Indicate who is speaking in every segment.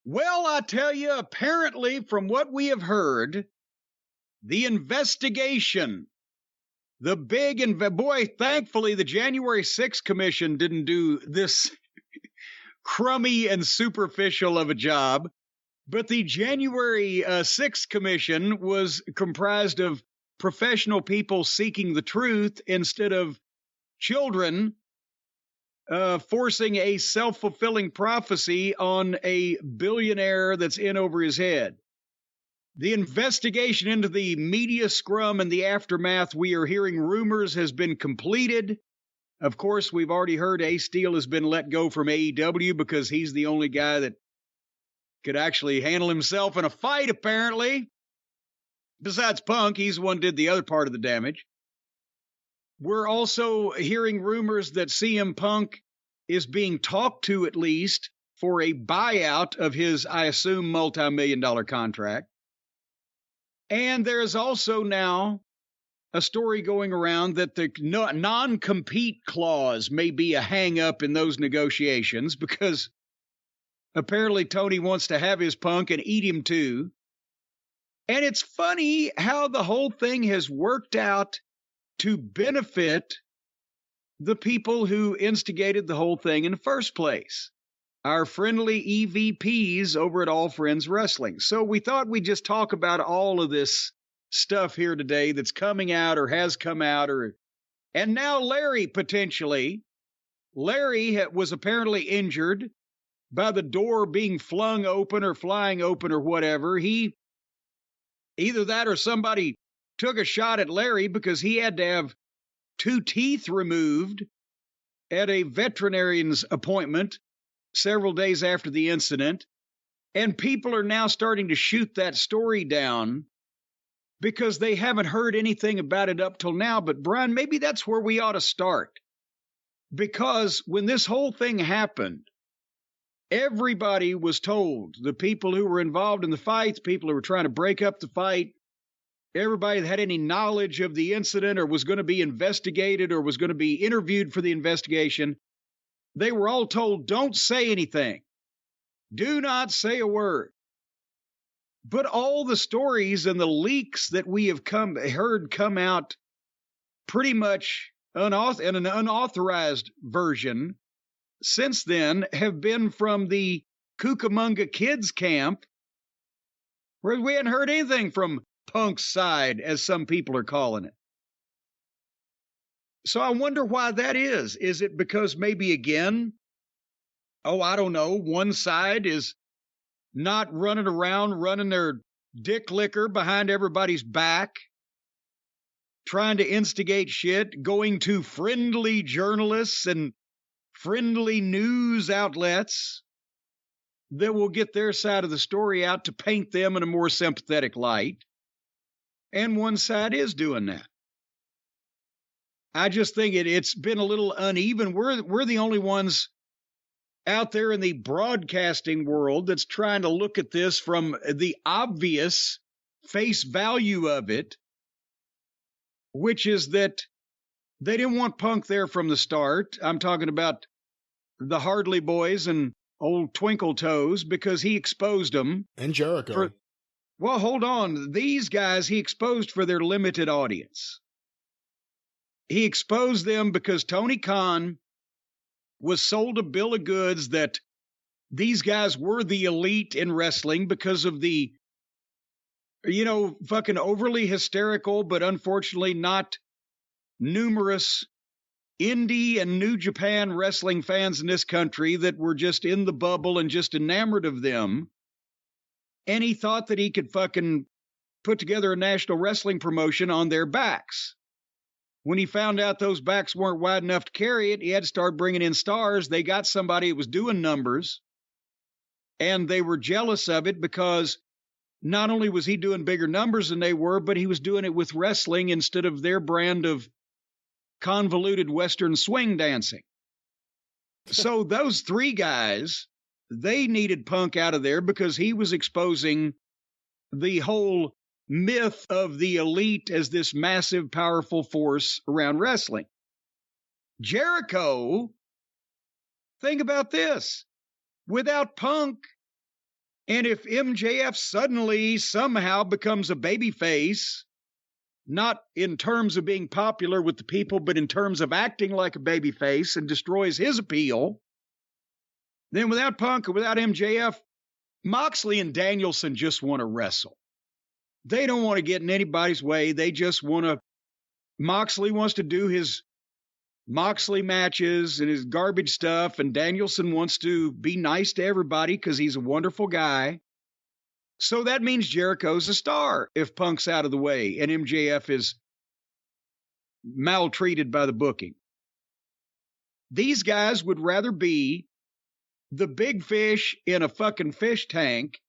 Speaker 1: Well, I tell you, apparently, from what we have heard, the investigation, the big, boy, thankfully, the January 6th Commission didn't do this crummy and superficial of a job. But the January 6th Commission was comprised of professional people seeking the truth instead of children forcing a self-fulfilling prophecy on a billionaire that's in over his head. The investigation into the media scrum and the aftermath, we are hearing rumors, has been completed. Of course, we've already heard Ace Steel has been let go from AEW because he's the only guy that could actually handle himself in a fight, apparently. Besides Punk, he's the one who did the other part of the damage. We're also hearing rumors that CM Punk is being talked to, at least, for a buyout of his, I assume, multi-million-dollar contract. And there's also now a story going around that the non-compete clause may be a hang-up in those negotiations because apparently Tony wants to have his Punk and eat him too. And it's funny how the whole thing has worked out to benefit the people who instigated the whole thing in the first place. Our friendly EVPs over at All Friends Wrestling. So we thought we'd just talk about all of this stuff here today that's coming out or has come out. And now Larry, potentially. Larry was apparently injured by the door being flung open or flying open or whatever. Either that or somebody took a shot at Larry because he had to have 2 teeth removed at a veterinarian's appointment several days after the incident. And people are now starting to shoot that story down because they haven't heard anything about it up till now. But Brian, maybe that's where we ought to start. Because when this whole thing happened, everybody was told, the people who were involved in the fights, people who were trying to break up the fight, everybody that had any knowledge of the incident or was going to be investigated or was going to be interviewed for the investigation, they were all told, don't say anything. Do not say a word. But all the stories and the leaks that we have heard come out pretty much in an unauthorized version since then have been from the Cucamonga Kids camp, where we hadn't heard anything from Punk's side, as some people are calling it. So I wonder why that is. Is it because maybe, again, I don't know, one side is not running around running their dick liquor behind everybody's back, trying to instigate shit, going to friendly journalists and friendly news outlets that will get their side of the story out to paint them in a more sympathetic light. And one side is doing that. I just think it's been a little uneven. We're the only ones out there in the broadcasting world that's trying to look at this from the obvious face value of it, which is that they didn't want Punk there from the start. I'm talking about the Hardley Boys and old Twinkle Toes, because he exposed them.
Speaker 2: And Jericho.
Speaker 1: Well, hold on. These guys he exposed for their limited audience. He exposed them because Tony Khan was sold a bill of goods that these guys were the elite in wrestling because of the, fucking overly hysterical, but unfortunately not numerous indie and New Japan wrestling fans in this country that were just in the bubble and just enamored of them. And he thought that he could fucking put together a national wrestling promotion on their backs. When he found out those backs weren't wide enough to carry it, he had to start bringing in stars. They got somebody that was doing numbers, and they were jealous of it because not only was he doing bigger numbers than they were, but he was doing it with wrestling instead of their brand of convoluted Western swing dancing. So those 3 guys, they needed Punk out of there because he was exposing the whole myth of the elite as this massive, powerful force around wrestling. Jericho, think about this. Without Punk, And if MJF suddenly somehow becomes a babyface, not in terms of being popular with the people, but in terms of acting like a babyface and destroys his appeal, then without Punk or without MJF, Moxley and Danielson just want to wrestle. They don't want to get in anybody's way. They just want to. Moxley wants to do his Moxley matches and his garbage stuff, and Danielson wants to be nice to everybody because he's a wonderful guy. So that means Jericho's a star if Punk's out of the way and MJF is maltreated by the booking. These guys would rather be the big fish in a fucking fish tank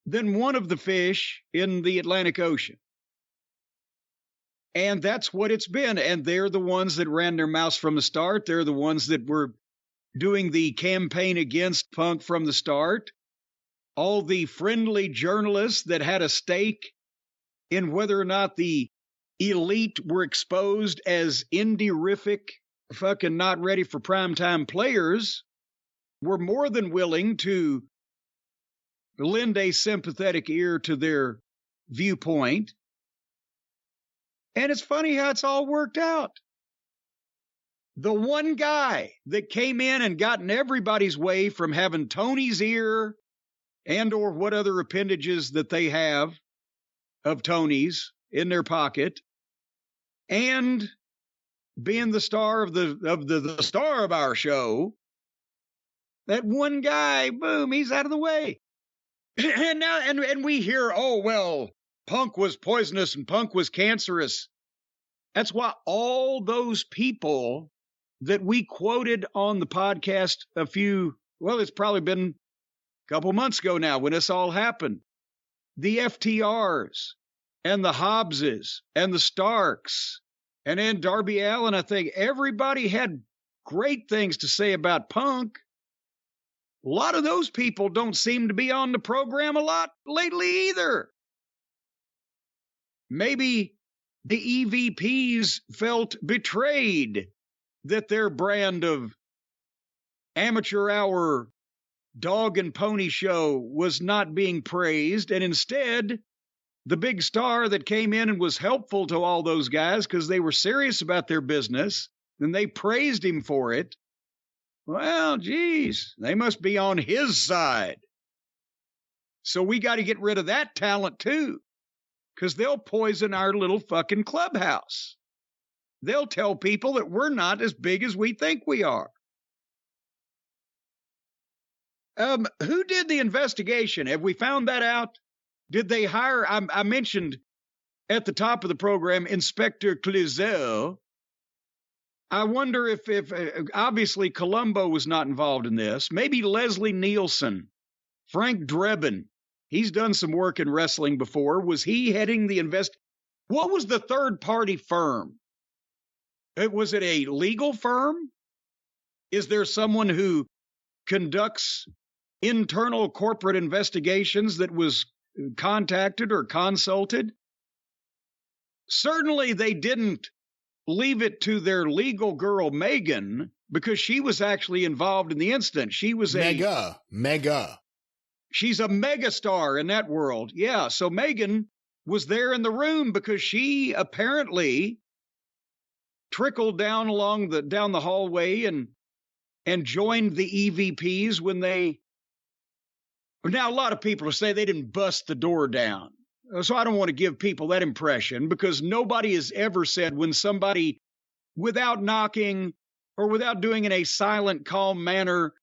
Speaker 1: than one of the fish in the Atlantic Ocean. And that's what it's been. And they're the ones that ran their mouths from the start. They're the ones that were doing the campaign against Punk from the start. All the friendly journalists that had a stake in whether or not the elite were exposed as indie-rific, fucking not ready for primetime players, were more than willing to lend a sympathetic ear to their viewpoint. And it's funny how it's all worked out. The one guy that came in and got in everybody's way from having Tony's ear and or what other appendages that they have of Tony's in their pocket, and being the star of the star of our show, that one guy, boom, he's out of the way. And now and we hear, oh well, Punk was poisonous and Punk was cancerous. That's why all those people that we quoted on the podcast it's probably been a couple months ago now when this all happened. The FTRs and the Hobbses and the Starks and then Darby Allin, I think everybody had great things to say about Punk. A lot of those people don't seem to be on the program a lot lately either. Maybe the EVPs felt betrayed that their brand of amateur hour dog and pony show was not being praised, and instead the big star that came in and was helpful to all those guys because they were serious about their business and they praised him for it. Well, geez, they must be on his side. So we got to get rid of that talent too, because they'll poison our little fucking clubhouse. They'll tell people that we're not as big as we think we are. Who did the investigation? Have we found that out? Did they hire, I mentioned at the top of the program, Inspector Clouseau. I wonder if obviously Columbo was not involved in this. Maybe Leslie Nielsen, Frank Drebin. He's done some work in wrestling before. Was he heading the What was the third-party firm? Was it a legal firm? Is there someone who conducts internal corporate investigations that was contacted or consulted? Certainly they didn't leave it to their legal girl, Megan, because she was actually involved in the incident. She was
Speaker 2: mega.
Speaker 1: She's a mega star in that world. Yeah, so Megan was there in the room because she apparently trickled down down the hallway and joined the EVPs when they. Now, a lot of people say they didn't bust the door down. So I don't want to give people that impression, because nobody has ever said when somebody, without knocking or without doing in a silent, calm manner,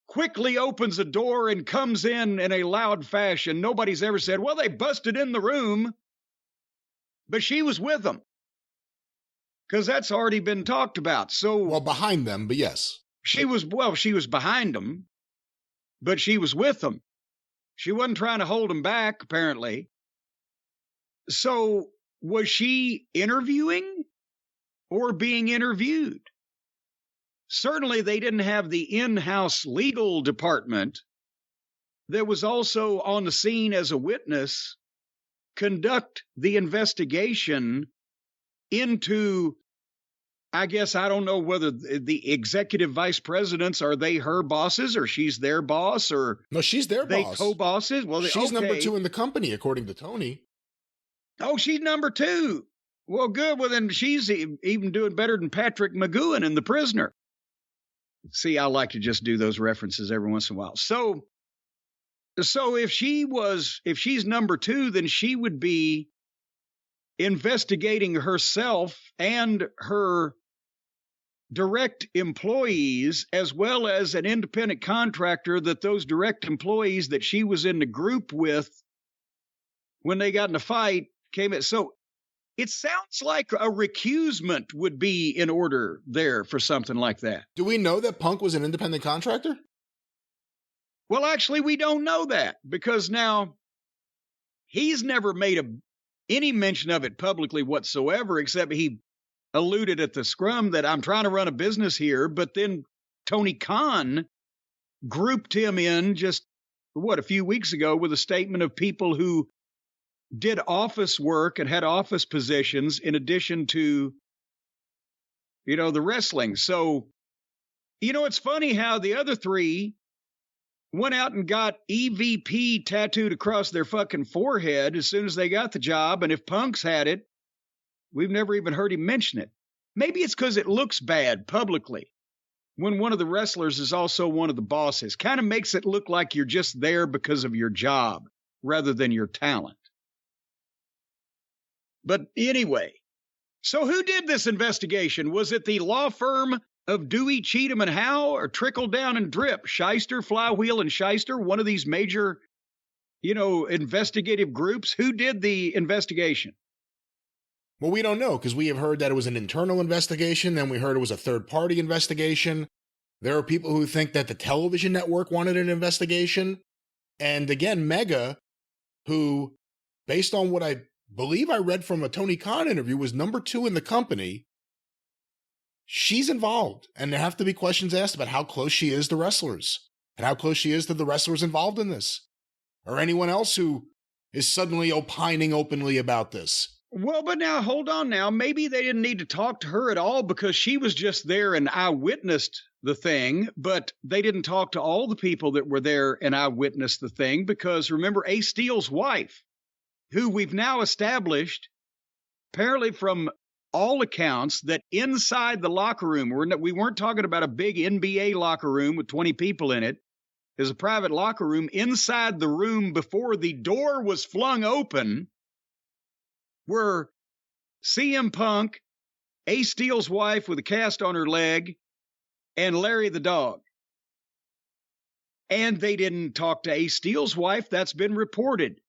Speaker 1: quickly opens a door and comes in a loud fashion, nobody's ever said, well, they busted in the room, but she was with them. Because that's already been talked about. So,
Speaker 2: well, behind them, but yes.
Speaker 1: She was behind them, but she was with them. She wasn't trying to hold them back, apparently. So was she interviewing or being interviewed? Certainly they didn't have the in-house legal department that was also on the scene as a witness conduct the investigation into I guess I don't know whether the executive vice presidents, are they her bosses or she's their boss, or
Speaker 2: No, she's their
Speaker 1: they
Speaker 2: boss.
Speaker 1: co-bosses? Well,
Speaker 2: she's
Speaker 1: okay.
Speaker 2: number 2 in the company, according to Tony.
Speaker 1: Oh, she's number 2. Well, good. Well, then she's even doing better than Patrick McGowan in The Prisoner. See, I like to just do those references every once in a while. So if she's number 2, then she would be investigating herself and her direct employees, as well as an independent contractor that those direct employees that she was in the group with when they got in a fight came in. So it sounds like a recusement would be in order there for something like that.
Speaker 2: Do we know that Punk was an independent contractor?
Speaker 1: Well, actually, we don't know that, because now he's never made any mention of it publicly whatsoever, except he alluded at the scrum that I'm trying to run a business here. But then Tony Khan grouped him in just, a few weeks ago with a statement of people who did office work and had office positions in addition to, the wrestling. So, it's funny how the other 3 went out and got EVP tattooed across their fucking forehead as soon as they got the job. And if Punk's had it, we've never even heard him mention it. Maybe it's because it looks bad publicly when one of the wrestlers is also one of the bosses. Kind of makes it look like you're just there because of your job rather than your talent. But anyway, so who did this investigation? Was it the law firm of Dewey, Cheatham, and Howe, or Trickle Down and Drip, Shyster, Flywheel, and Shyster, one of these major, investigative groups? Who did the investigation?
Speaker 2: Well, we don't know, because we have heard that it was an internal investigation, then we heard it was a third-party investigation. There are people who think that the television network wanted an investigation. And again, Mega, who, based on what I believe I read from a Tony Khan interview, was number 2 in the company, she's involved. And there have to be questions asked about how close she is to wrestlers and how close she is to the wrestlers involved in this, or anyone else who is suddenly opining openly about this.
Speaker 1: Well, but now, hold on now. Maybe they didn't need to talk to her at all because she was just there and eyewitnessed the thing, but they didn't talk to all the people that were there and eyewitnessed the thing, because remember, Ace Steele's wife, who we've now established, apparently from all accounts, that inside the locker room, we weren't talking about a big NBA locker room with 20 people in it. There's a private locker room. Inside the room, before the door was flung open, were CM Punk, Ace Steele's wife with a cast on her leg, and Larry the Dog. And they didn't talk to Ace Steele's wife. That's been reported.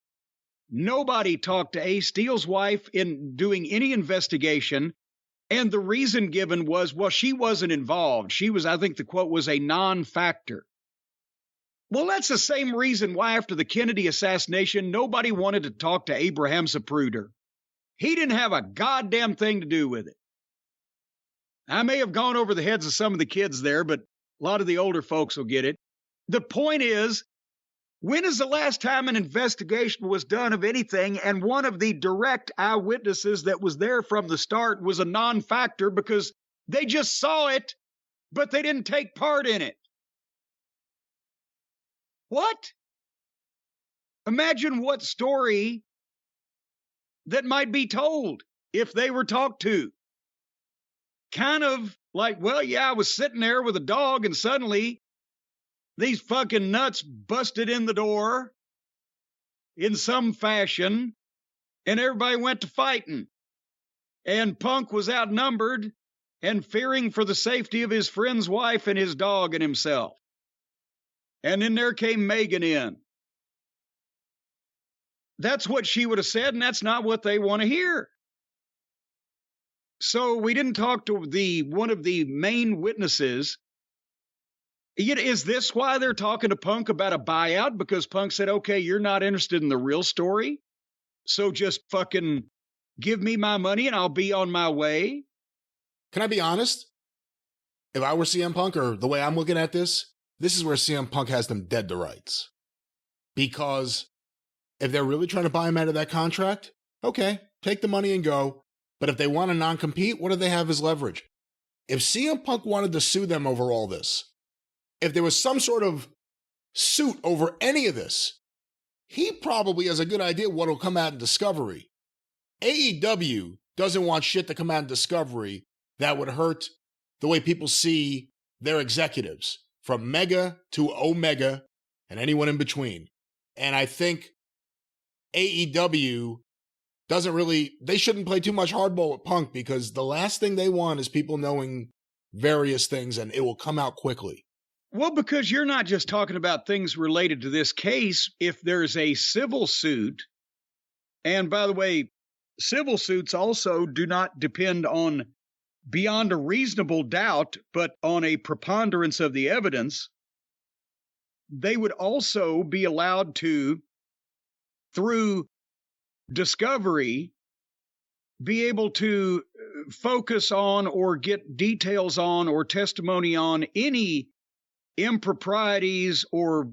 Speaker 1: Nobody talked to Ace Steele's wife in doing any investigation. And the reason given was, well, she wasn't involved. She was, I think the quote was, a non-factor. Well, that's the same reason why after the Kennedy assassination, nobody wanted to talk to Abraham Zapruder. He didn't have a goddamn thing to do with it. I may have gone over the heads of some of the kids there, but a lot of the older folks will get it. The point is, when is the last time an investigation was done of anything, and one of the direct eyewitnesses that was there from the start was a non-factor because they just saw it, but they didn't take part in it? What? Imagine what story that might be told if they were talked to. Kind of like, well, yeah, I was sitting there with a dog and suddenly these fucking nuts busted in the door in some fashion and everybody went to fighting. And Punk was outnumbered and fearing for the safety of his friend's wife and his dog and himself. And then there came Megan in. That's what she would have said, and that's not what they want to hear. So we didn't talk to one of the main witnesses. Is this why they're talking to Punk about a buyout? Because Punk said, okay, you're not interested in the real story, so just fucking give me my money and I'll be on my way?
Speaker 2: Can I be honest? If I were CM Punk, or the way I'm looking at this is where CM Punk has them dead to rights. Because if they're really trying to buy him out of that contract, okay, take the money and go. But if they want a non-compete, what do they have as leverage? if CM Punk wanted to sue them over all this, if there was some sort of suit over any of this, he probably has a good idea what will come out in Discovery. AEW doesn't want shit to come out in Discovery that would hurt the way people see their executives, from Mega to Omega and anyone in between. And I think AEW they shouldn't play too much hardball with Punk, because the last thing they want is people knowing various things, and it will come out quickly.
Speaker 1: Well, because you're not just talking about things related to this case. If there's a civil suit, and by the way, civil suits also do not depend on beyond a reasonable doubt, but on a preponderance of the evidence, they would also be allowed to, through Discovery, be able to focus on or get details on or testimony on any improprieties or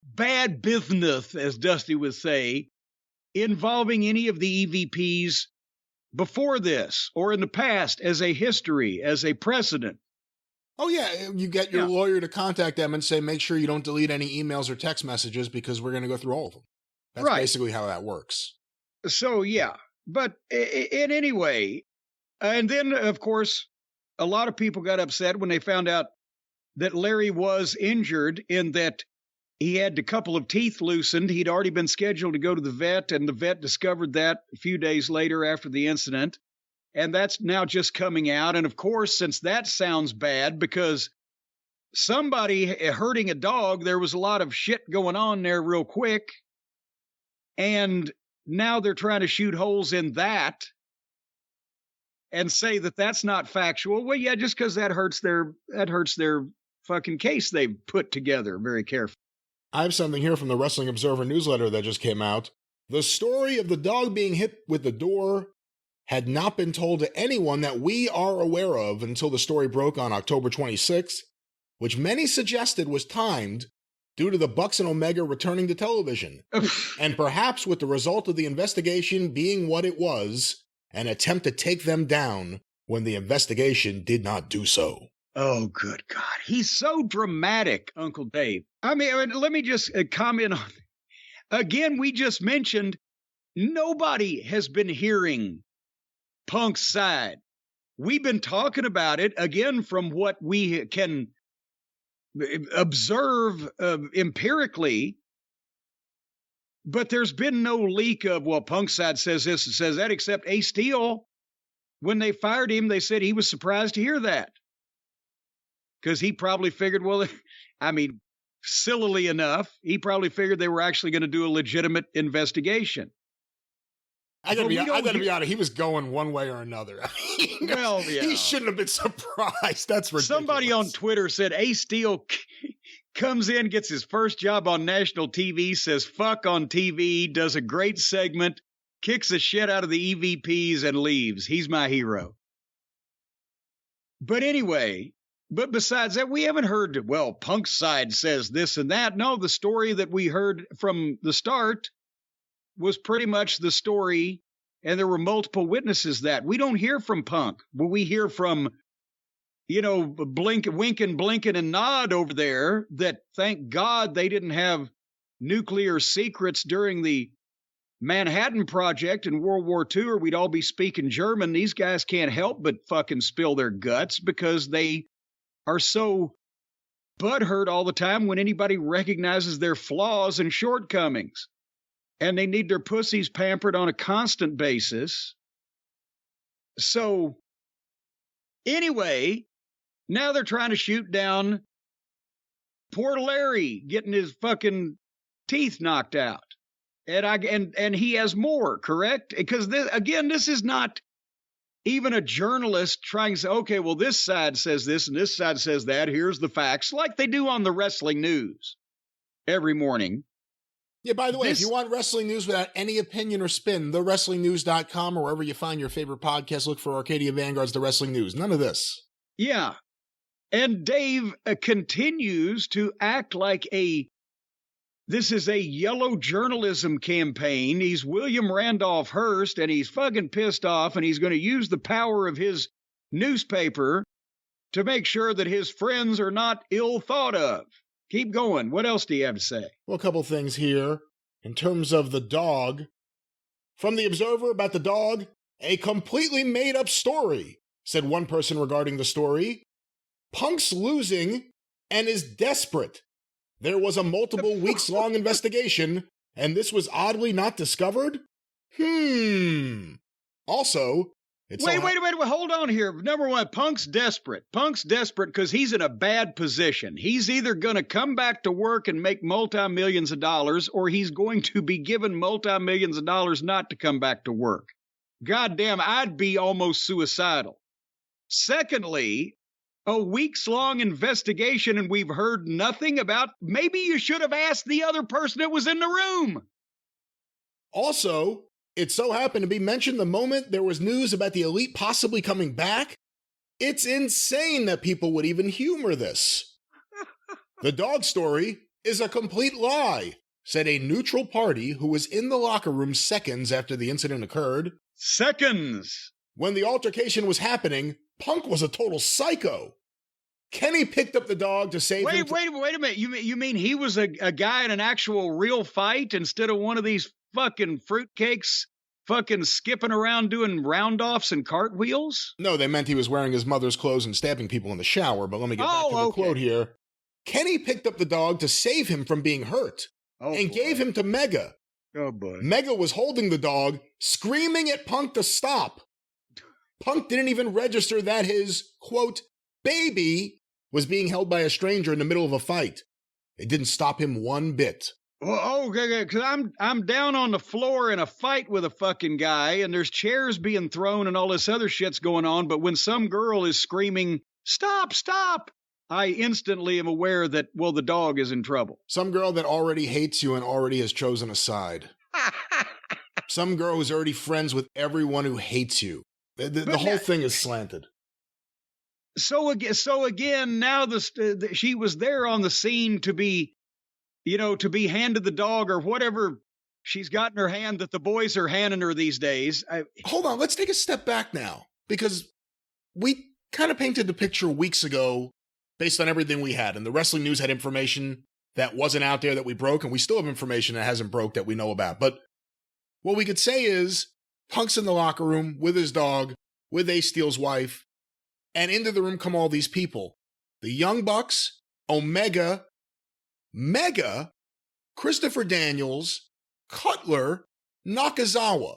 Speaker 1: bad business, as Dusty would say, involving any of the EVPs before this or in the past, as a history, as a precedent.
Speaker 2: Oh, yeah. You get your lawyer to contact them and say, make sure you don't delete any emails or text messages, because we're going to go through all of them. That's basically how that works.
Speaker 1: So, yeah. But in any way, and then, of course, a lot of people got upset when they found out that Larry was injured, in that he had a couple of teeth loosened. He'd already been scheduled to go to the vet, and the vet discovered that a few days later after the incident. And that's now just coming out. And of course, since that sounds bad, because somebody hurting a dog, there was a lot of shit going on there real quick. And now they're trying to shoot holes in that and say that that's not factual. Well, yeah, just because that hurts their fucking case they've put together very carefully.
Speaker 2: I have something here from the Wrestling Observer newsletter that just came out. The story of the dog being hit with the door had not been told to anyone that we are aware of until the story broke on October 26th, which many suggested was timed due to the Bucks and Omega returning to television, and perhaps with the result of the investigation being what it was, an attempt to take them down when the investigation did not do so.
Speaker 1: Oh, good God. He's so dramatic, Uncle Dave. I mean, let me just comment on, again, we just mentioned nobody has been hearing Punk's side. We've been talking about it, again, from what we can observe empirically, but there's been no leak of, well, Punk's side says this and says that, except Ace Steel, when they fired him, they said he was surprised to hear that. Because he probably figured, well, I mean, sillily enough, he probably figured they were actually going to do a legitimate investigation.
Speaker 2: I gotta be honest, he was going one way or another. Well, yeah. He shouldn't have been surprised. That's ridiculous.
Speaker 1: Somebody on Twitter said Ace Steel comes in, gets his first job on national TV, says fuck on TV, does a great segment, kicks the shit out of the EVPs, and leaves. He's my hero. But anyway, but besides that, we haven't heard, well, Punk's side says this and that. No, the story that we heard from the start was pretty much the story, and there were multiple witnesses that. We don't hear from Punk, but we hear from, winking, blinking, and nod over there that thank God they didn't have nuclear secrets during the Manhattan Project in World War II, or we'd all be speaking German. These guys can't help but fucking spill their guts because they are so butthurt all the time when anybody recognizes their flaws and shortcomings. And they need their pussies pampered on a constant basis. So, anyway, now they're trying to shoot down poor Larry getting his fucking teeth knocked out. And he has more, correct? Because, this is not even a journalist trying to say, okay, well, this side says this and this side says that. Here's the facts, like they do on the wrestling news every morning.
Speaker 2: Yeah, by the way, if you want wrestling news without any opinion or spin, thewrestlingnews.com or wherever you find your favorite podcast, look for Arcadia Vanguard's The Wrestling News. None of this.
Speaker 1: Yeah. And Dave continues to act like this is a yellow journalism campaign. He's William Randolph Hearst, and he's fucking pissed off, and he's going to use the power of his newspaper to make sure that his friends are not ill thought of. Keep going. What else do you have to say?
Speaker 2: Well, a couple things here. In terms of the dog, from the Observer about the dog, a completely made-up story, said one person regarding the story. Punk's losing and is desperate. There was a multiple weeks-long investigation, and this was oddly not discovered? Also,
Speaker 1: Wait, hold on here. Number one, Punk's desperate. Punk's desperate because he's in a bad position. He's either going to come back to work and make multi-millions of dollars, or he's going to be given multi-millions of dollars not to come back to work. Goddamn, I'd be almost suicidal. Secondly, a weeks-long investigation and we've heard nothing about. Maybe you should have asked the other person that was in the room.
Speaker 2: Also, it so happened to be mentioned the moment there was news about the Elite possibly coming back. It's insane that people would even humor this. The dog story is a complete lie, said a neutral party who was in the locker room seconds after the incident occurred.
Speaker 1: Seconds.
Speaker 2: When the altercation was happening, Punk was a total psycho. Kenny picked up the dog to save him.
Speaker 1: Wait a minute. You mean he was a guy in an actual real fight instead of one of these fucking fruitcakes fucking skipping around doing round-offs and cartwheels?
Speaker 2: No, they meant he was wearing his mother's clothes and stabbing people in the shower, but let me get back to the quote here. Kenny picked up the dog to save him from being hurt and gave him to Mega.
Speaker 1: Oh, boy.
Speaker 2: Mega was holding the dog, screaming at Punk to stop. Punk didn't even register that his, quote, baby was being held by a stranger in the middle of a fight. It didn't stop him one bit.
Speaker 1: Well, okay, because I'm down on the floor in a fight with a fucking guy, and there's chairs being thrown and all this other shit's going on, but when some girl is screaming, stop, stop, I instantly am aware that, well, the dog is in trouble.
Speaker 2: Some girl that already hates you and already has chosen a side. Some girl who's already friends with everyone who hates you. The whole thing is slanted.
Speaker 1: So again, now she was there on the scene to be handed the dog or whatever she's got in her hand that the boys are handing her these days.
Speaker 2: Hold on, let's take a step back now, because we kind of painted the picture weeks ago based on everything we had, and the wrestling news had information that wasn't out there that we broke, and we still have information that hasn't broke that we know about. But what we could say is Punk's in the locker room with his dog, with Ace Steel's wife, and into the room come all these people. The Young Bucks, Omega, Mega, Christopher Daniels, Cutler, Nakazawa.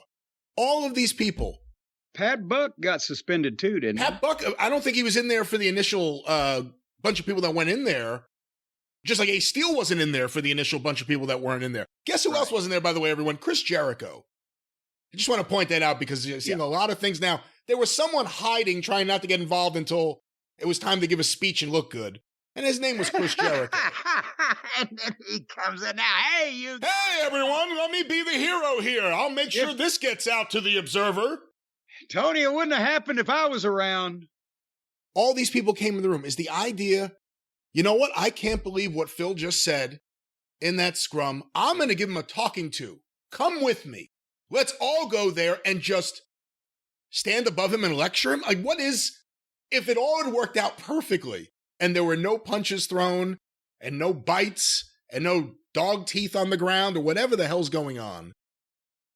Speaker 2: All of these people.
Speaker 1: Pat Buck got suspended too, didn't he?
Speaker 2: Pat Buck, I don't think he was in there for the initial bunch of people that went in there. Just like Ace Steel wasn't in there for the initial bunch of people that weren't in there. Guess who else wasn't there, by the way, everyone? Chris Jericho. I just want to point that out because you're seeing a lot of things now. There was someone hiding, trying not to get involved until it was time to give a speech and look good. And his name was Chris Jericho.
Speaker 1: And then he comes in now. Hey,
Speaker 2: everyone, let me be the hero here. I'll make sure this gets out to the Observer.
Speaker 1: Tony, it wouldn't have happened if I was around.
Speaker 2: All these people came in the room. Is the idea, you know what? I can't believe what Phil just said in that scrum. I'm going to give him a talking to. Come with me. Let's all go there and just stand above him and lecture him. Like, what is, if it all had worked out perfectly and there were no punches thrown and no bites and no dog teeth on the ground or whatever the hell's going on,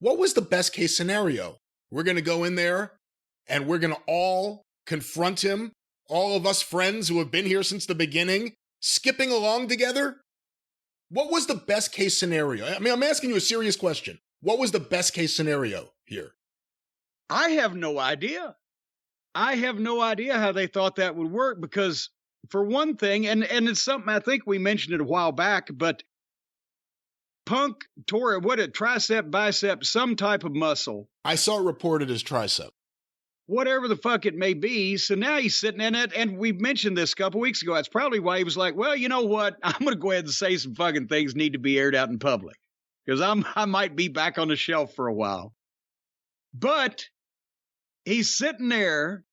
Speaker 2: what was the best case scenario? We're going to go in there and we're going to all confront him, all of us friends who have been here since the beginning, skipping along together? What was the best case scenario? I mean, I'm asking you a serious question. What was the best case scenario here?
Speaker 1: I have no idea. I have no idea how they thought that would work because, for one thing, and it's something I think we mentioned it a while back, but Punk tore a tricep, bicep, some type of muscle.
Speaker 2: I saw it reported as tricep.
Speaker 1: Whatever the fuck it may be. So now he's sitting in it, and we mentioned this a couple weeks ago. That's probably why he was like, well, you know what? I'm going to go ahead and say some fucking things need to be aired out in public because I might be back on the shelf for a while. But he's sitting there,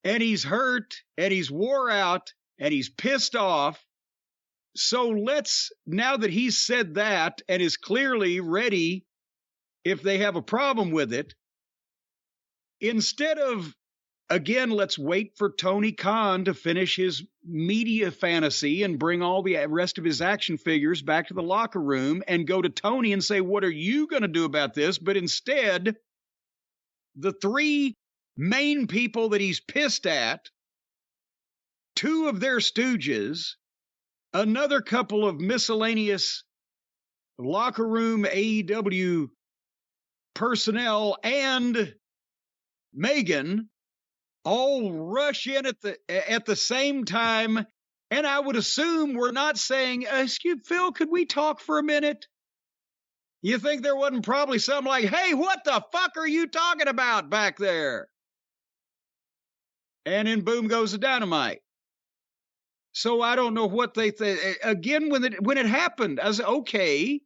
Speaker 1: and he's hurt, and he's wore out, and he's pissed off. So now that he's said that and is clearly ready if they have a problem with it, instead of again, let's wait for Tony Khan to finish his media fantasy and bring all the rest of his action figures back to the locker room and go to Tony and say, what are you going to do about this? But instead, the three main people that he's pissed at, two of their stooges, another couple of miscellaneous locker room AEW personnel, and Megan all rush in at the same time. And I would assume we're not saying, excuse Phil, could we talk for a minute? You think there wasn't probably something like, hey, what the fuck are you talking about back there? And then boom goes the dynamite. So I don't know what they think. Again, when it happened, I said, okay,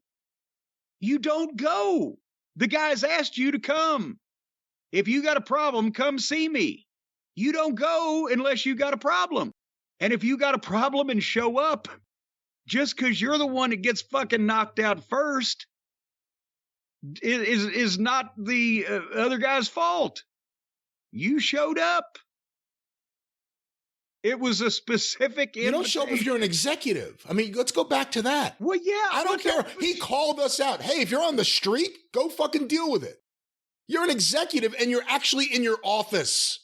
Speaker 1: you don't go. The guys asked you to come. If you got a problem, come see me. You don't go unless you got a problem. And if you got a problem and show up, just because you're the one that gets fucking knocked out first, is not the other guy's fault. You showed up. It was a specific invitation.
Speaker 2: You don't show up if you're an executive. I mean, let's go back to that.
Speaker 1: Well, yeah.
Speaker 2: I don't care. He called us out. Hey, if you're on the street, go fucking deal with it. You're an executive and you're actually in your office.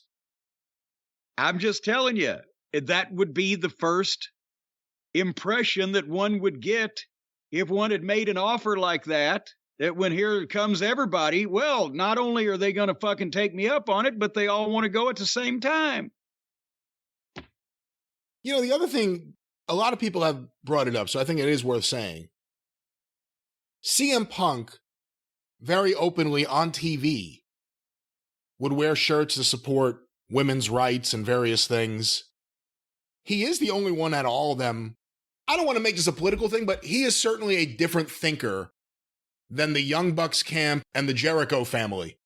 Speaker 1: I'm just telling you, that would be the first impression that one would get if one had made an offer like that. That when here comes everybody, well, not only are they going to fucking take me up on it, but they all want to go at the same time.
Speaker 2: You know, the other thing, a lot of people have brought it up, so I think it is worth saying. CM Punk, very openly on TV, would wear shirts to support women's rights and various things. He is the only one out of all of them. I don't want to make this a political thing, but he is certainly a different thinker than the Young Bucks camp and the Jericho family.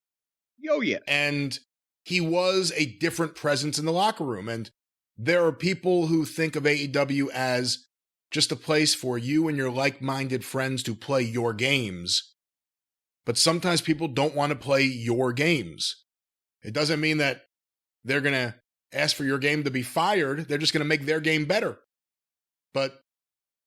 Speaker 1: Oh, yeah.
Speaker 2: And he was a different presence in the locker room. And there are people who think of AEW as just a place for you and your like-minded friends to play your games. But sometimes people don't want to play your games. It doesn't mean that they're going to ask for your game to be fired. They're just going to make their game better. But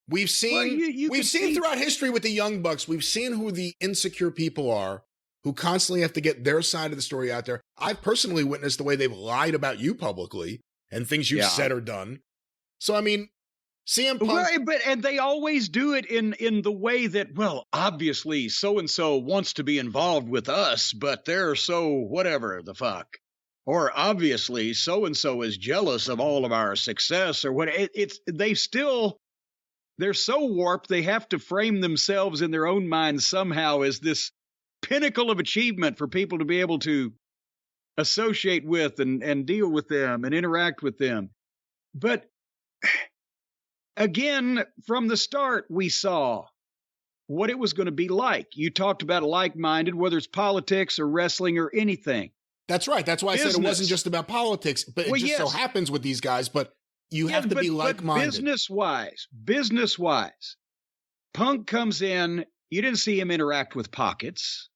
Speaker 2: we've seen, we've seen throughout history with the Young Bucks, we've seen who the insecure people are who constantly have to get their side of the story out there. I've personally witnessed the way they've lied about you publicly and things you've said or done. So, I mean, CM Punk...
Speaker 1: Well, and they always do it in the way that, well, obviously so-and-so wants to be involved with us, but they're so whatever the fuck. Or obviously so-and-so is jealous of all of our success or what. They're so warped, they have to frame themselves in their own minds somehow as this pinnacle of achievement for people to be able to associate with and deal with them and interact with them. But again, from the start, we saw what it was going to be like. You talked about like-minded, whether it's politics or wrestling or anything.
Speaker 2: That's right. That's why I said it wasn't just about politics, but it just so happens with these guys. But you have to be like-minded. Business-wise,
Speaker 1: Punk comes in. You didn't see him interact with pockets.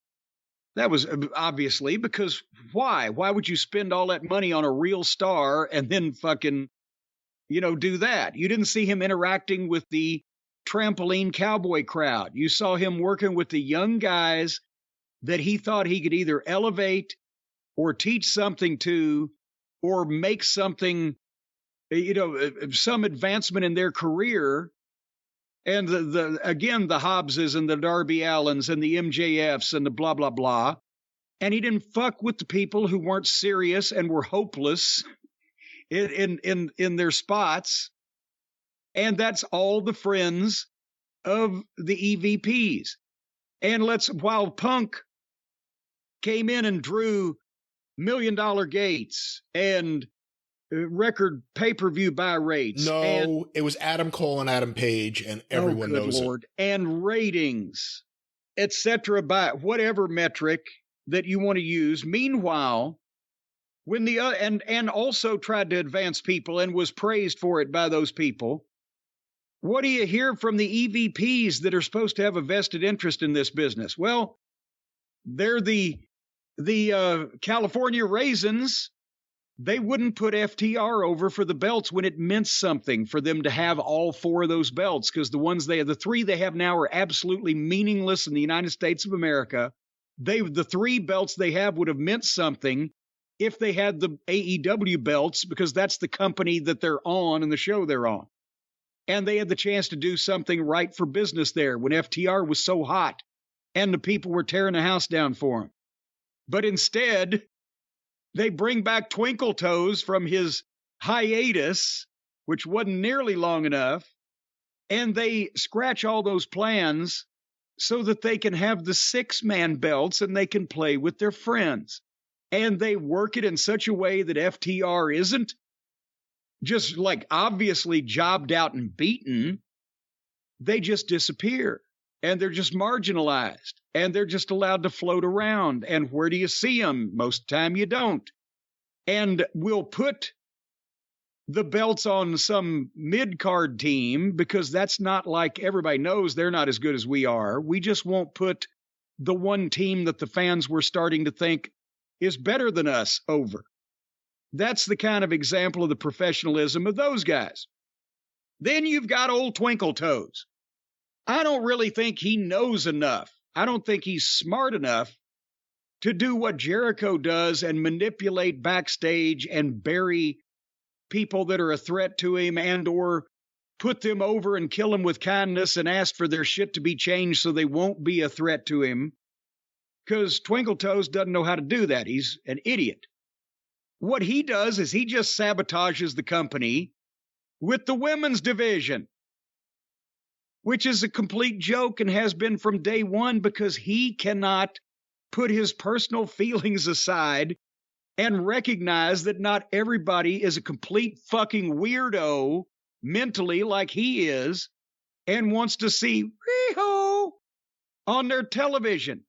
Speaker 1: That was obviously because why? Why would you spend all that money on a real star and then fucking, do that? You didn't see him interacting with the trampoline cowboy crowd. You saw him working with the young guys that he thought he could either elevate or teach something to or make something, some advancement in their career. And the Hobbses and the Darby Allens and the MJFs and the blah, blah, blah. And he didn't fuck with the people who weren't serious and were hopeless in their spots. And that's all the friends of the EVPs. And while Punk came in and drew $1 Million gates and record pay-per-view buy rates.
Speaker 2: No, it was Adam Cole and Adam Page, and everyone knows it.
Speaker 1: And ratings, etc., by whatever metric that you want to use. Meanwhile, when and also tried to advance people and was praised for it by those people. What do you hear from the EVPs that are supposed to have a vested interest in this business? Well, they're the California Raisins they wouldn't put FTR over for the belts when it meant something for them to have all 4 of those belts, because the 3 they have now are absolutely meaningless in the United States of America. The 3 belts they have would have meant something if they had the AEW belts, because that's the company that they're on and the show they're on. And they had the chance to do something right for business there when FTR was so hot and the people were tearing the house down for him. But instead, they bring back Twinkle Toes from his hiatus, which wasn't nearly long enough, and they scratch all those plans so that they can have the 6-man belts and they can play with their friends. And they work it in such a way that FTR isn't just like obviously jobbed out and beaten. They just disappear and they're just marginalized and they're just allowed to float around. And where do you see them? Most of the time you don't. And we'll put the belts on some mid-card team because that's not like everybody knows they're not as good as we are. We just won't put the one team that the fans were starting to think is better than us over. That's the kind of example of the professionalism of those guys. Then you've got old Twinkle Toes. I don't really think he knows enough. I don't think he's smart enough to do what Jericho does and manipulate backstage and bury people that are a threat to him and or put them over and kill them with kindness and ask for their shit to be changed so they won't be a threat to him. Because Twinkle Toes doesn't know how to do that. He's an idiot. What he does is he just sabotages the company with the women's division, which is a complete joke and has been from day one because he cannot put his personal feelings aside and recognize that not everybody is a complete fucking weirdo mentally like he is and wants to see Riho on their television.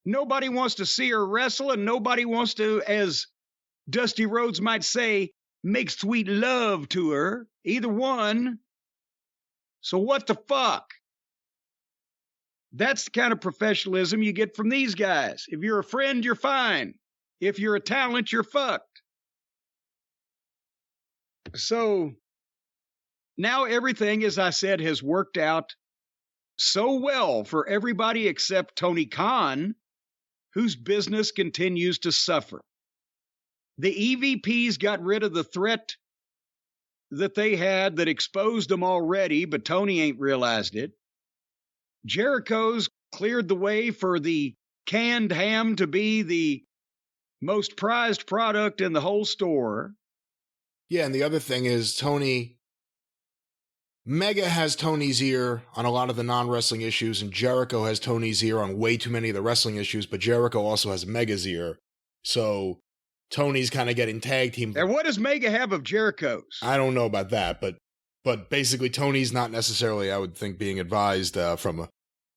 Speaker 1: Nobody wants to see her wrestle and nobody wants to, as Dusty Rhodes might say, make sweet love to her. Either one. So what the fuck? That's the kind of professionalism you get from these guys. If you're a friend, you're fine. If you're a talent, you're fucked. So now everything, as I said, has worked out so well for everybody except Tony Khan, whose business continues to suffer. The EVPs got rid of the threat that they had that exposed them already, but Tony ain't realized it. Jericho's cleared the way for the canned ham to be the most prized product in the whole store.
Speaker 2: Yeah, and the other thing is Mega has Tony's ear on a lot of the non-wrestling issues, and Jericho has Tony's ear on way too many of the wrestling issues, but Jericho also has Mega's ear. So Tony's kind of getting tag teamed.
Speaker 1: And what does Mega have of Jericho's?
Speaker 2: I don't know about that, but basically Tony's not necessarily, I would think, being advised from a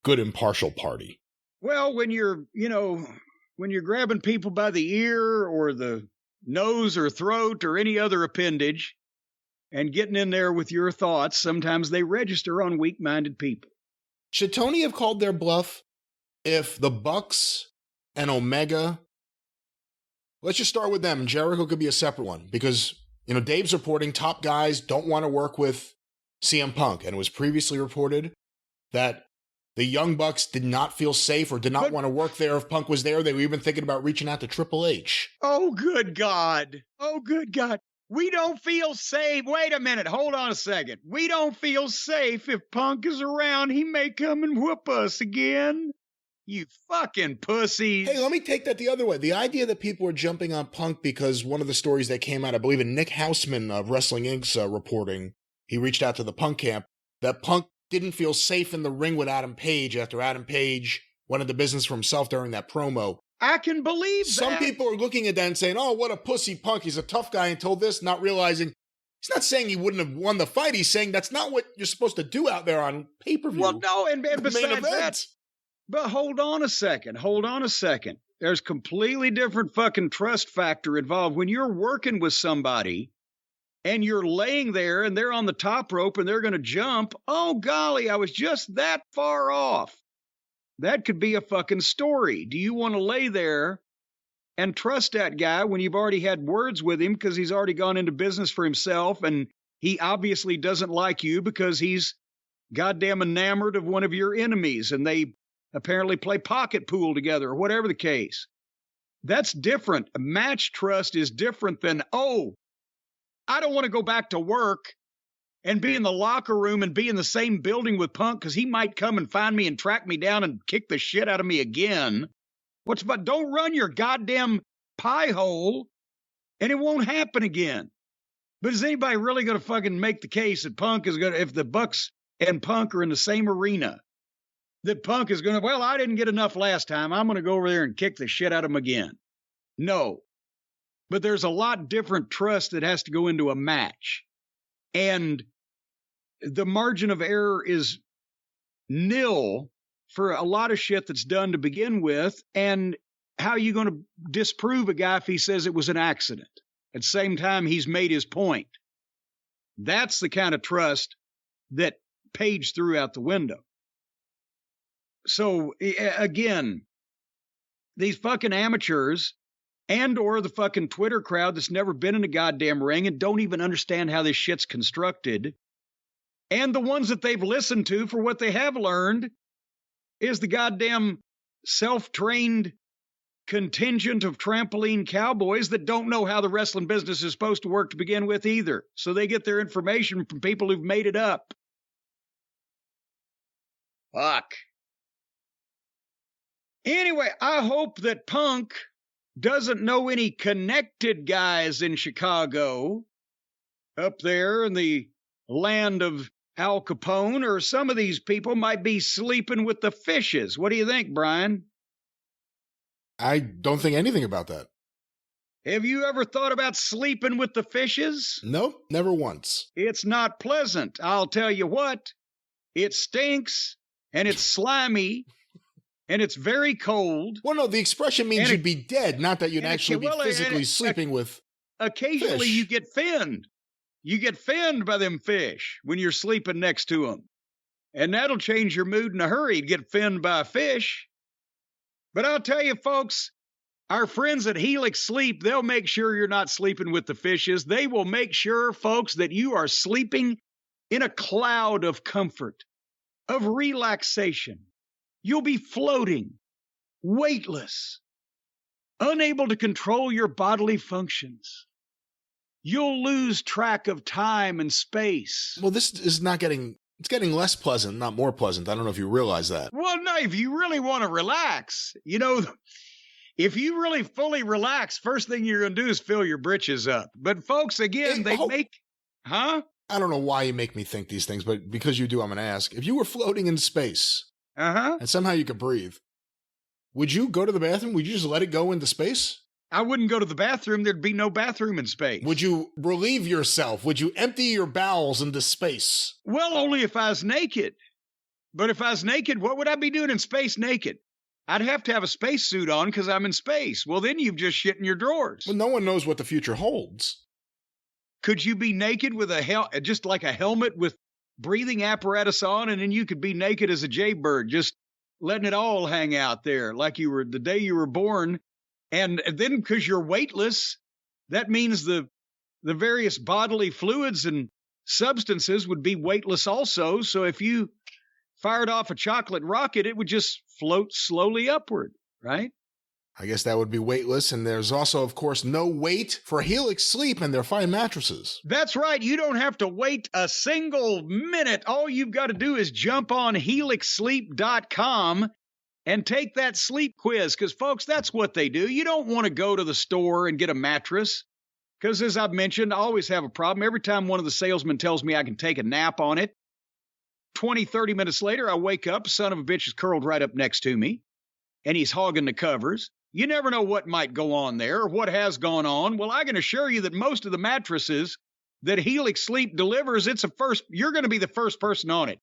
Speaker 2: good impartial party.
Speaker 1: Well, when you're grabbing people by the ear or the nose or throat or any other appendage and getting in there with your thoughts, sometimes they register on weak-minded people.
Speaker 2: Should Tony have called their bluff if the Bucks and Omega, let's just start with them, and Jericho could be a separate one, because, Dave's reporting top guys don't want to work with CM Punk, and it was previously reported that the Young Bucks did not feel safe or did not want to work there if Punk was there. They were even thinking about reaching out to Triple H.
Speaker 1: Oh, good God. Oh, good God. We don't feel safe. Wait a minute. Hold on a second. We don't feel safe if Punk is around. He may come and whoop us again. You fucking pussies.
Speaker 2: Hey, let me take that the other way. The idea that people were jumping on Punk because one of the stories that came out, I believe in Nick Hausman of Wrestling Inc.'s reporting, he reached out to the Punk camp, that Punk didn't feel safe in the ring with Adam Page after Adam Page went into business for himself during that promo.
Speaker 1: I can believe that.
Speaker 2: Some people are looking at that and saying, oh, what a pussy Punk. He's a tough guy until this, not realizing he's not saying he wouldn't have won the fight. He's saying that's not what you're supposed to do out there on pay-per-view.
Speaker 1: Well, no, and besides that, but hold on a second. There's completely different fucking trust factor involved. When you're working with somebody and you're laying there and they're on the top rope and they're going to jump, oh, golly, I was just that far off. That could be a fucking story. Do you want to lay there and trust that guy when you've already had words with him because he's already gone into business for himself and he obviously doesn't like you because he's goddamn enamored of one of your enemies and they apparently play pocket pool together or whatever the case. That's different. Match trust is different than, oh, I don't want to go back to work and be in the locker room and be in the same building with Punk because he might come and find me and track me down and kick the shit out of me again. Don't run your goddamn pie hole and it won't happen again. But is anybody really going to fucking make the case that Punk is going to, if the Bucks and Punk are in the same arena, that Punk is going to, well, I didn't get enough last time. I'm going to go over there and kick the shit out of him again. No. But there's a lot different trust that has to go into a match. And the margin of error is nil for a lot of shit that's done to begin with. And how are you going to disprove a guy if he says it was an accident? At the same time, he's made his point. That's the kind of trust that Page threw out the window. So, again, these fucking amateurs and or the fucking Twitter crowd that's never been in a goddamn ring and don't even understand how this shit's constructed, and the ones that they've listened to for what they have learned is the goddamn self-trained contingent of trampoline cowboys that don't know how the wrestling business is supposed to work to begin with either. So they get their information from people who've made it up. Fuck. Anyway, I hope that Punk doesn't know any connected guys in Chicago up there in the land of Al Capone, or some of these people might be sleeping with the fishes. What do you think, Brian?
Speaker 2: I don't think anything about that.
Speaker 1: Have you ever thought about sleeping with the fishes?
Speaker 2: Nope, never once.
Speaker 1: It's not pleasant. I'll tell you what. It stinks, and it's slimy, and it's very cold.
Speaker 2: Well, no, the expression means you'd be dead, not that you'd actually be physically sleeping with
Speaker 1: occasionally
Speaker 2: fish.
Speaker 1: You get finned. You get finned by them fish when you're sleeping next to them. And that'll change your mood in a hurry to get finned by a fish. But I'll tell you, folks, our friends at Helix Sleep, they'll make sure you're not sleeping with the fishes. They will make sure, folks, that you are sleeping in a cloud of comfort, of relaxation. You'll be floating, weightless, unable to control your bodily functions. You'll lose track of time and space.
Speaker 2: Well, this is not getting, it's getting less pleasant, not more pleasant. I don't know if you realize that.
Speaker 1: Well, no, if you really want to relax, you know, if you really fully relax, first thing you're going to do is fill your britches up. But folks, again, huh?
Speaker 2: I don't know why you make me think these things, but because you do, I'm going to ask. If you were floating in space and somehow you could breathe, would you go to the bathroom? Would you just let it go into space?
Speaker 1: I wouldn't go to the bathroom. There'd be no bathroom in space.
Speaker 2: Would you relieve yourself? Would you empty your bowels into space?
Speaker 1: Well, only if I was naked. But if I was naked, what would I be doing in space naked? I'd have to have a spacesuit on because I'm in space. Well, then you've just shit in your drawers.
Speaker 2: Well, no one knows what the future holds.
Speaker 1: Could you be naked with just like a helmet with breathing apparatus on, and then you could be naked as a jaybird, just letting it all hang out there like you were the day you were born? And then because you're weightless, that means the various bodily fluids and substances would be weightless also. So if you fired off a chocolate rocket, it would just float slowly upward, right?
Speaker 2: I guess that would be weightless. And there's also, of course, no weight for Helix Sleep and their fine mattresses.
Speaker 1: That's right. You don't have to wait a single minute. All you've got to do is jump on helixsleep.com and take that sleep quiz, because, folks, that's what they do. You don't want to go to the store and get a mattress, because, as I've mentioned, I always have a problem. Every time one of the salesmen tells me I can take a nap on it, 20, 30 minutes later, I wake up, son of a bitch is curled right up next to me, and he's hogging the covers. You never know what might go on there or what has gone on. Well, I can assure you that most of the mattresses that Helix Sleep delivers, you're going to be the first person on it.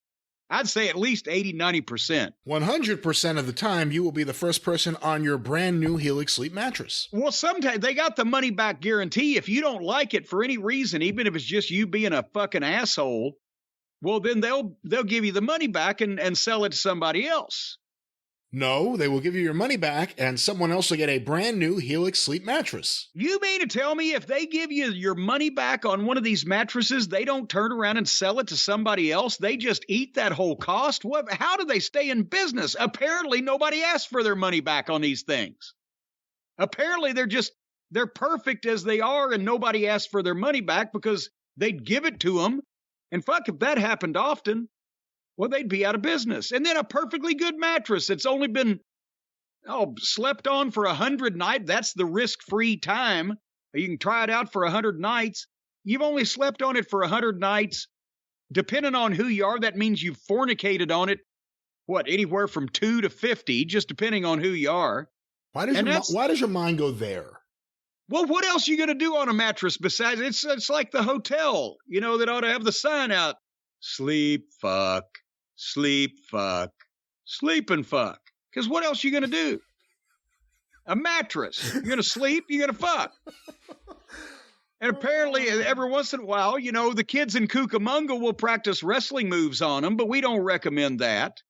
Speaker 1: I'd say at least 80, 90%.
Speaker 2: 100% of the time, you will be the first person on your brand new Helix Sleep mattress.
Speaker 1: Well, sometimes they got the money back guarantee. If you don't like it for any reason, even if it's just you being a fucking asshole, well, then they'll give you the money back and sell it to somebody else.
Speaker 2: No, they will give you your money back, and someone else will get a brand new Helix Sleep mattress.
Speaker 1: You mean to tell me if they give you your money back on one of these mattresses, they don't turn around and sell it to somebody else? They just eat that whole cost? What? How do they stay in business? Apparently, nobody asked for their money back on these things. Apparently, they're perfect as they are, and nobody asked for their money back because they'd give it to them. And fuck, if that happened often, well, they'd be out of business. And then a perfectly good mattress that's only been slept on for 100 nights. That's the risk-free time. You can try it out for 100 nights. You've only slept on it for 100 nights. Depending on who you are, that means you've fornicated on it, anywhere from 2 to 50, just depending on who you are.
Speaker 2: Why does your mind go there?
Speaker 1: Well, what else are you going to do on a mattress besides it's like the hotel, that ought to have the sign out. Sleep, fuck, sleep, fuck, sleep and fuck. Because what else are you going to do? A mattress. You're going to sleep, you're going to fuck. And apparently, every once in a while, the kids in Cucamonga will practice wrestling moves on them, but we don't recommend that.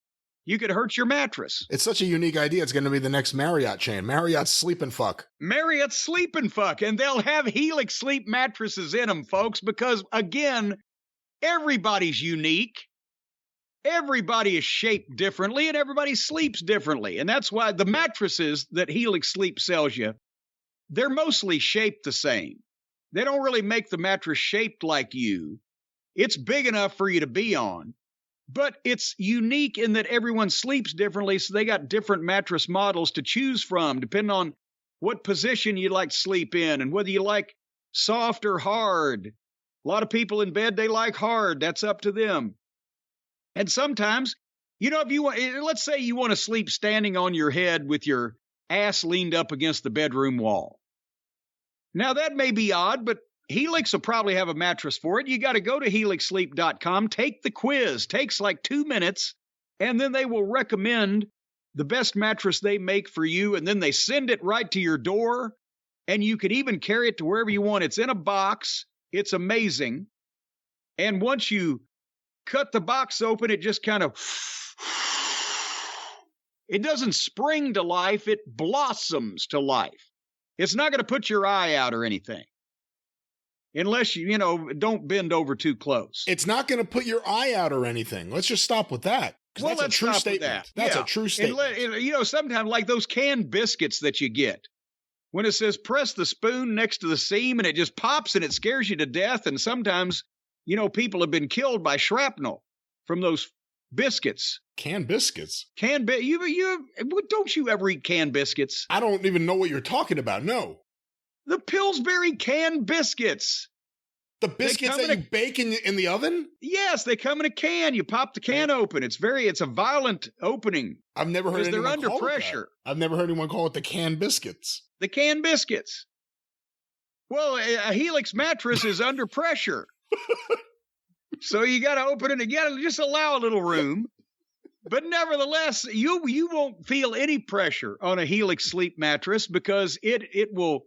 Speaker 1: You could hurt your mattress.
Speaker 2: It's such a unique idea. It's going to be the next Marriott chain. Marriott's Sleep and Fuck.
Speaker 1: Marriott's Sleep and Fuck. And they'll have Helix Sleep mattresses in them, folks, because, again, everybody's unique. Everybody is shaped differently, and everybody sleeps differently. And that's why the mattresses that Helix Sleep sells you, they're mostly shaped the same. They don't really make the mattress shaped like you. It's big enough for you to be on. But it's unique in that everyone sleeps differently, so they got different mattress models to choose from, depending on what position you like to sleep in and whether you like soft or hard. A lot of people in bed, they like hard. That's up to them. And sometimes, if you want, let's say you want to sleep standing on your head with your ass leaned up against the bedroom wall. Now, that may be odd, but Helix will probably have a mattress for it. You got to go to helixsleep.com, take the quiz. Takes like 2 minutes, and then they will recommend the best mattress they make for you, and then they send it right to your door, and you can even carry it to wherever you want. It's in a box. It's amazing. And once you cut the box open, it just kind of, it doesn't spring to life. It blossoms to life. It's not going to put your eye out or anything. Unless you don't bend over too close.
Speaker 2: It's not going to put your eye out or anything. Let's just stop with that.
Speaker 1: Well,
Speaker 2: that's a true statement. That's a true statement.
Speaker 1: Sometimes like those canned biscuits that you get, when it says press the spoon next to the seam and it just pops and it scares you to death. And sometimes, people have been killed by shrapnel from those biscuits.
Speaker 2: Canned biscuits?
Speaker 1: Don't you ever eat canned biscuits?
Speaker 2: I don't even know what you're talking about. No.
Speaker 1: The Pillsbury canned biscuits.
Speaker 2: The biscuits that you bake in the oven?
Speaker 1: Yes, they come in a can. You pop the can open. It's a violent opening.
Speaker 2: I've never heard anyone
Speaker 1: they're under
Speaker 2: call
Speaker 1: pressure.
Speaker 2: It that. I've never heard anyone call it the canned biscuits.
Speaker 1: The canned biscuits. Well, a Helix mattress is under pressure. So you got to open it again. Just allow a little room. But nevertheless, you won't feel any pressure on a Helix sleep mattress because it will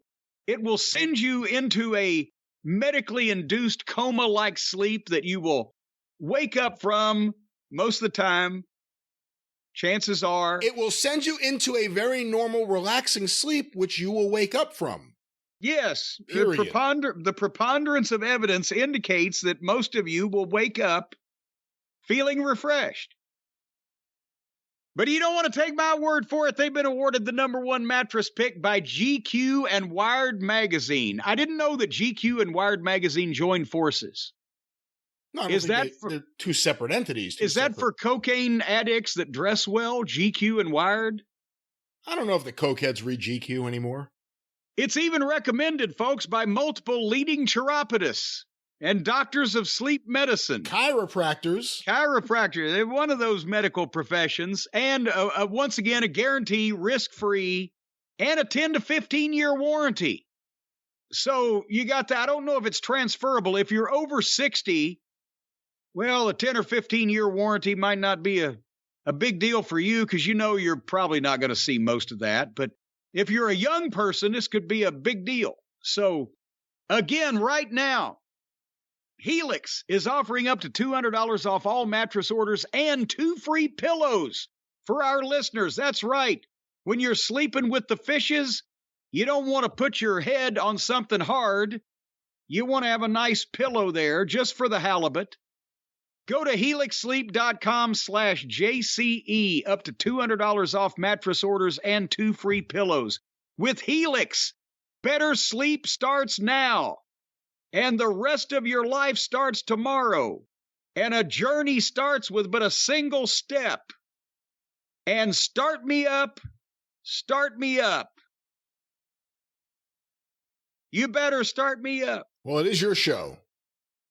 Speaker 1: send you into a medically induced coma-like sleep that you will wake up from most of the time. Chances are.
Speaker 2: It will send you into a very normal, relaxing sleep, which you will wake up from.
Speaker 1: Yes.
Speaker 2: Period.
Speaker 1: The preponderance of evidence indicates that most of you will wake up feeling refreshed. But you don't want to take my word for it. They've been awarded the #1 mattress pick by GQ and Wired Magazine. I didn't know that GQ and Wired Magazine joined forces.
Speaker 2: No, they're two separate entities.
Speaker 1: That for cocaine addicts that dress well, GQ and Wired?
Speaker 2: I don't know if the cokeheads read GQ anymore.
Speaker 1: It's even recommended, folks, by multiple leading chiropodists and doctors of sleep medicine.
Speaker 2: Chiropractors.
Speaker 1: They're one of those medical professions. And once again, a guarantee, risk-free, and a 10 to 15-year warranty. So you got that. I don't know if it's transferable. If you're over 60, well, a 10 or 15-year warranty might not be a big deal for you because you're probably not going to see most of that. But if you're a young person, this could be a big deal. So, again, right now, Helix is offering up to $200 off all mattress orders and 2 free pillows For our listeners, that's right. When you're sleeping with the fishes, you don't want to put your head on something hard. You want to have a nice pillow there just for the halibut. Go to helixsleep.com/JCE, up to $200 off mattress orders and 2 free pillows. With Helix, better sleep starts now, and the rest of your life starts tomorrow, and a journey starts with but a single step. And start me up, start me up. You better start me up.
Speaker 2: Well, it is your show.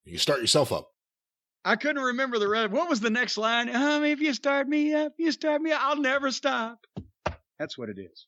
Speaker 2: You start yourself up.
Speaker 1: I couldn't remember the rest. What was the next line? If you start me up, I'll never stop. That's what it is.